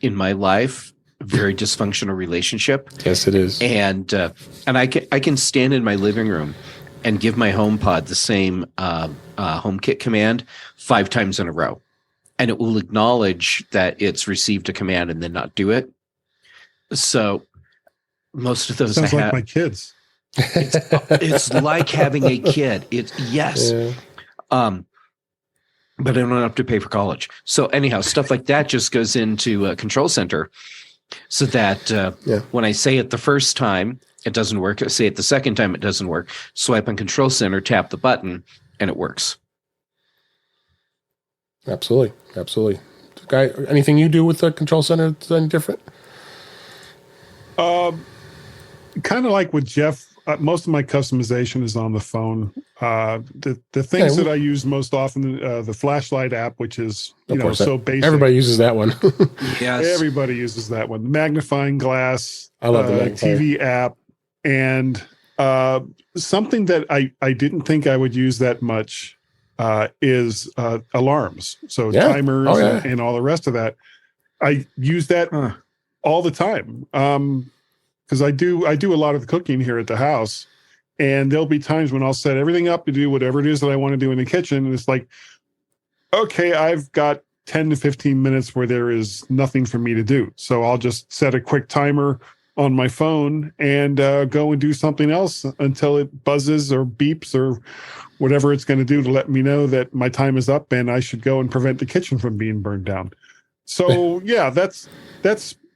in my life, very dysfunctional relationship. Yes, it is. And I can stand in my living room and give my HomePod the same HomeKit command 5 times in a row, and it will acknowledge that it's received a command and then not do it. So most of those sounds like my kids. It's like having a kid. Yeah. But I don't have to pay for college. So anyhow, stuff like that just goes into Control Center. So that when I say it the first time, it doesn't work. I say it the second time, it doesn't work. Swipe on Control Center, tap the button, and it works. Absolutely. Guy, anything you do with the Control Center that's any different? Kind of like with Jeff. Most of my customization is on the phone. The things that I use most often, the flashlight app, which is so basic. Everybody uses that one. Yes, everybody uses that one. The magnifying glass. I love the magnifier. TV app, and something that I didn't think I would use that much is alarms. So timers and all the rest of that. I use that all the time. Because I do a lot of the cooking here at the house, and there'll be times when I'll set everything up to do whatever it is that I want to do in the kitchen, and it's like, okay, I've got 10 to 15 minutes where there is nothing for me to do, so I'll just set a quick timer on my phone and go and do something else until it buzzes or beeps or whatever it's going to do to let me know that my time is up and I should go and prevent the kitchen from being burned down. So yeah, that's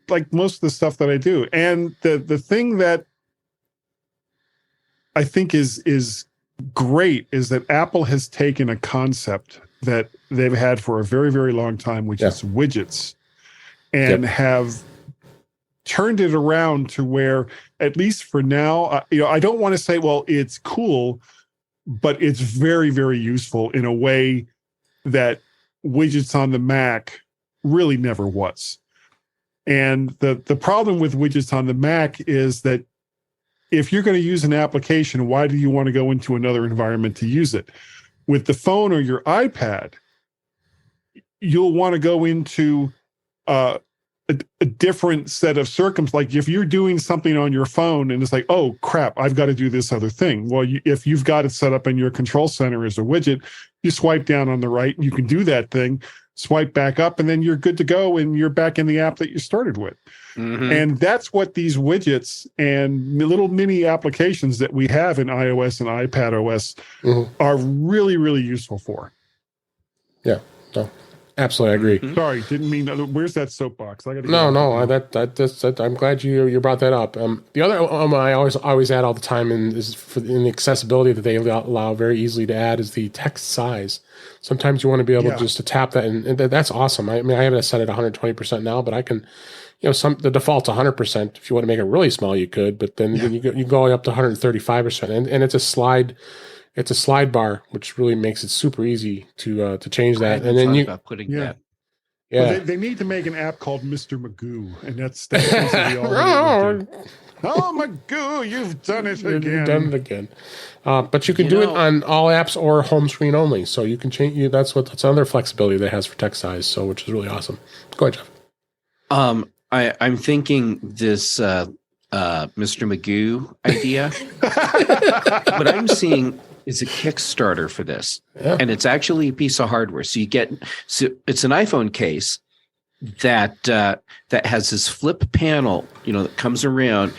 like most of the stuff that I do. And the thing that I think is great is that Apple has taken a concept that they've had for a very, very long time, which is widgets, and have turned it around to where, at least for now, I don't want to say, well, it's cool, but it's very, very useful in a way that widgets on the Mac really never was. And the problem with widgets on the Mac is that if you're going to use an application, why do you want to go into another environment to use it? With the phone or your iPad, you'll want to go into a different set of circumstances. Like if you're doing something on your phone and it's like, oh, crap, I've got to do this other thing. Well, if you've got it set up in your Control Center as a widget, you swipe down on the right, you can do that thing. swipe back up, and then you're good to go, and you're back in the app that you started with. Mhm. And that's what these widgets and little mini applications that we have in iOS and iPad OS are really, really useful for. Yeah, no, absolutely, I agree. Mhm. Sorry, didn't mean. Where's that soapbox? I gotta That I'm glad you brought that up. The other I always add all the time is in the accessibility that they allow very easily to add is the text size. Sometimes you want to be able just to tap that, and that's awesome. I mean, I have it set at 120% now, but I can, the default's 100%. If you want to make it really small, you could, but then you go up to 135%, and it's a slide. It's a slide bar, which really makes it super easy to change that. And then about putting that. Yeah, well, they need to make an app called Mr. Magoo, and that's basically all they would do. Oh, Magoo, you've done it again. You've done it again. But you can do it on all apps or home screen only. So you can change. That's another flexibility that has for text size. So which is really awesome. Go ahead, Jeff. I'm thinking this Mr. Magoo idea. What I'm seeing is a Kickstarter for this, and it's actually a piece of hardware. So it's an iPhone case that has this flip panel, that comes around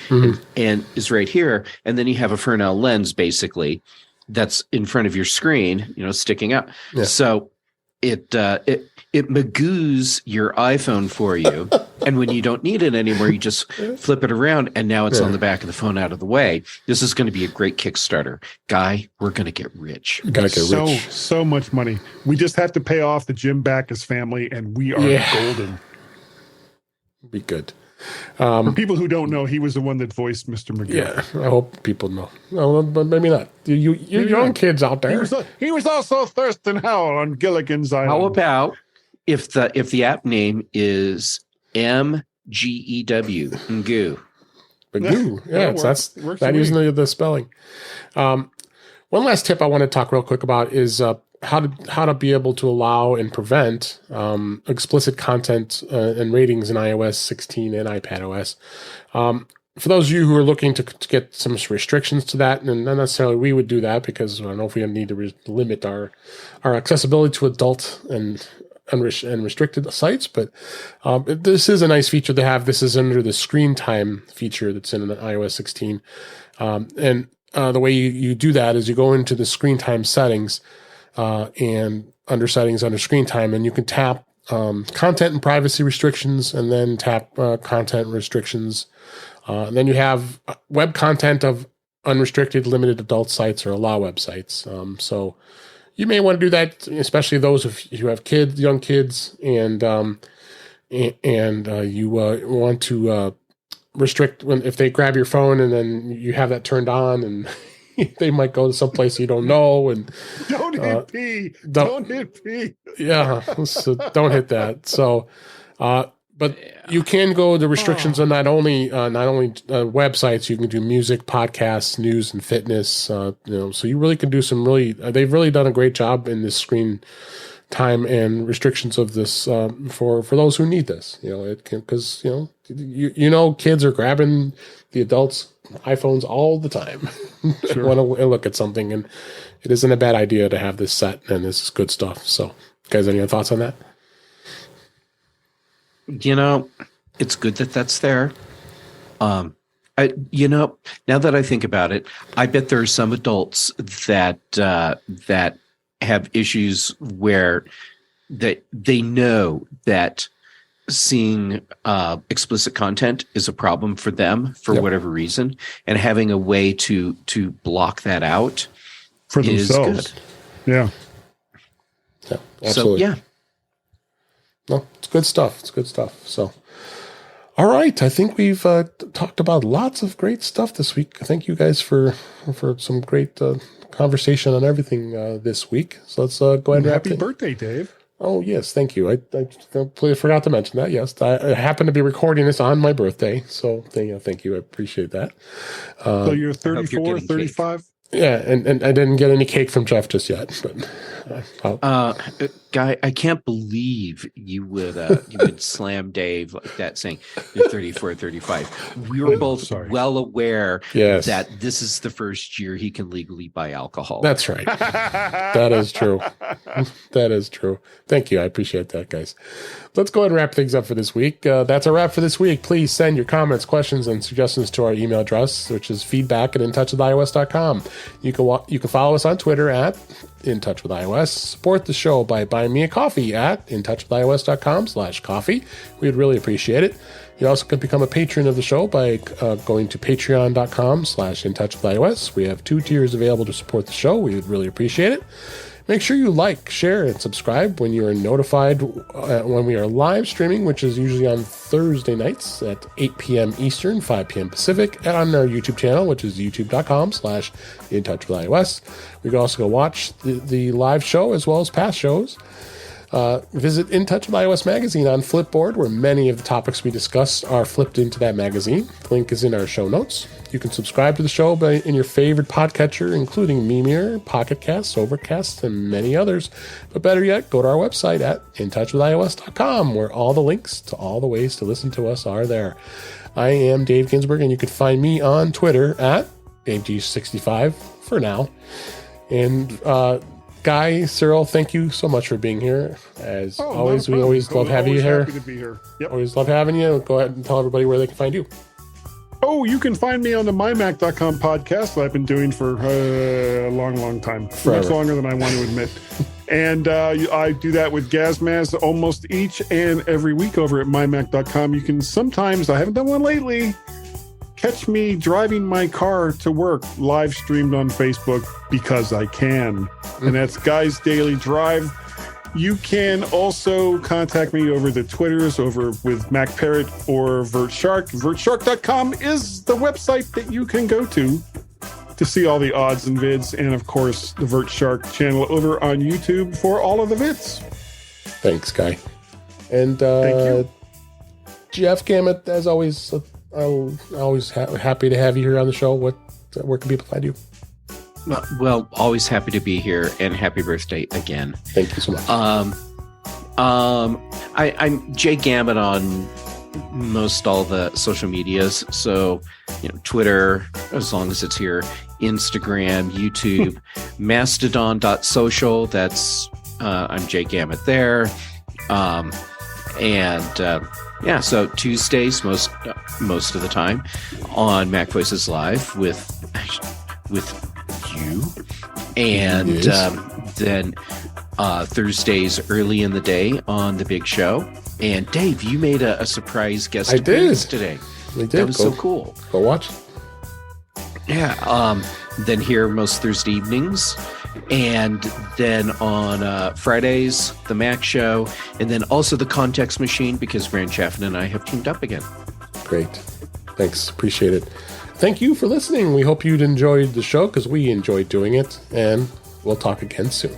and is right here, and then you have a Fresnel lens basically that's in front of your screen, sticking out. Yeah. So it magoos your iPhone for you, and when you don't need it anymore, you just flip it around, and now it's on the back of the phone out of the way. This is going to be a great Kickstarter, Guy. We're going to get rich. So much money. We just have to pay off the Jim Backus family, and we are golden. Be good. For people who don't know, he was the one that voiced Mr. Magoo. Yeah, I hope people know. No, but maybe not. You young kids out there. He was also Thurston Howell on Gilligan's Island. How about if the app name is MGEW, Magoo? Magoo. Yeah, that's usually the spelling. One last tip I want to talk real quick about is how to be able to allow and prevent explicit content and ratings in iOS 16 and iPadOS. For those of you who are looking to get some restrictions to that, and not necessarily we would do that because I don't know if we need to limit our accessibility to adult and restricted sites, but this is a nice feature to have. This is under the screen time feature that's in iOS 16. And the way you do that is you go into the screen time settings, and under settings, under screen time, and you can tap content and privacy restrictions, and then tap content restrictions. And then you have web content of unrestricted, limited adult sites or allow websites. So you may want to do that, especially those who have young kids, and you want to restrict if they grab your phone and then you have that turned on and they might go to someplace you don't know, and don't hit P. Don't hit P. Yeah, so don't hit that. So, but you can go to restrictions on not only websites. You can do music, podcasts, news, and fitness. So you really can do some they've really done a great job in this screen time and restrictions of this for those who need this. It can, because kids are grabbing the adults' iPhones all the time. Sure. Want to look at something, and it isn't a bad idea to have this set, and this is good stuff. So, guys, any other thoughts on that? It's good that that's there. Now that I think about it, I bet there are some adults that have issues where that they know that seeing explicit content is a problem for them for whatever reason, and having a way to block that out for themselves. Is good. Yeah, absolutely. So, no, it's good stuff. So, all right, I think we've talked about lots of great stuff this week. Thank you guys for some great conversation on everything this week. So let's go ahead and wrap it. Happy birthday, Dave. Oh, yes, thank you. I completely forgot to mention that. Yes, I happen to be recording this on my birthday, so thank you. I appreciate that. So you're 34, 35? Yeah, and I didn't get any cake from Jeff just yet. But Guy, I can't believe you would slam Dave like that, saying you're 34, 35. We were both well aware that this is the first year he can legally buy alcohol. That's right. That is true. That is true. Thank you. I appreciate that, guys. Let's go ahead and wrap things up for this week. That's a wrap for this week. Please send your comments, questions, and suggestions to our email address, which is feedback@intouchwithios.com. You can follow us on Twitter at In Touch with iOS. Support the show by buying me a coffee at intouchwithios.com/coffee. We'd really appreciate it. You also can become a patron of the show by going to patreon.com/intouchwithios. We have 2 tiers available to support the show. We would really appreciate it. Make sure you like, share, and subscribe when you are notified when we are live streaming, which is usually on Thursday nights at 8 p.m. Eastern, 5 p.m. Pacific, and on our YouTube channel, which is youtube.com/intouchwithios. We can also go watch the live show as well as past shows. Visit In Touch with iOS magazine on Flipboard, where many of the topics we discuss are flipped into that magazine. The link is in our show notes. You can subscribe to the show in your favorite podcatcher, including Mimir, Pocket Casts, Overcast, and many others. But better yet, go to our website at intouchwithios.com, where all the links to all the ways to listen to us are there. I am Dave Ginsburg, and you can find me on Twitter at DaveG65 for now. And Guy, Serle, thank you so much for being here. As always, we always love having you here. Happy to be here. Yep. Always love having you. Go ahead and tell everybody where they can find you. Oh, you can find me on the mymac.com podcast that I've been doing for a long, long time. Forever. Much longer than I want to admit. And I do that with Gazmaz almost each and every week over at mymac.com. You can sometimes, I haven't done one lately, catch me driving my car to work live streamed on Facebook because I can. And that's Guy's Daily Drive. You can also contact me over the Twitters over with MacParrot or VertShark. VertShark.com is the website that you can go to see all the odds and vids. And of course, the VertShark channel over on YouTube for all of the vids. Thanks, Guy. And thank you. Jeff Gamet, as always, I'm always happy to have you here on the show. Where can people find you? Well, always happy to be here, and happy birthday again. Thank you so much. I'm Jay Gamet on most all the social medias. So, Twitter, as long as it's here, Instagram, YouTube, Mastodon.social. That's I'm Jay Gamet there. So Tuesdays most of the time on Mac Voices Live with you, and then Thursdays early in the day on the big show. And Dave, you made a surprise guest appearance today. We did. That was so cool. Go watch. Yeah. Then here most Thursday evenings, and then on Fridays the Mac Show, and then also the Context Machine, because Grant Chaffin and I have teamed up again. Great. Thanks. Appreciate it. Thank you for listening. We hope you'd enjoyed the show, because we enjoyed doing it, and we'll talk again soon.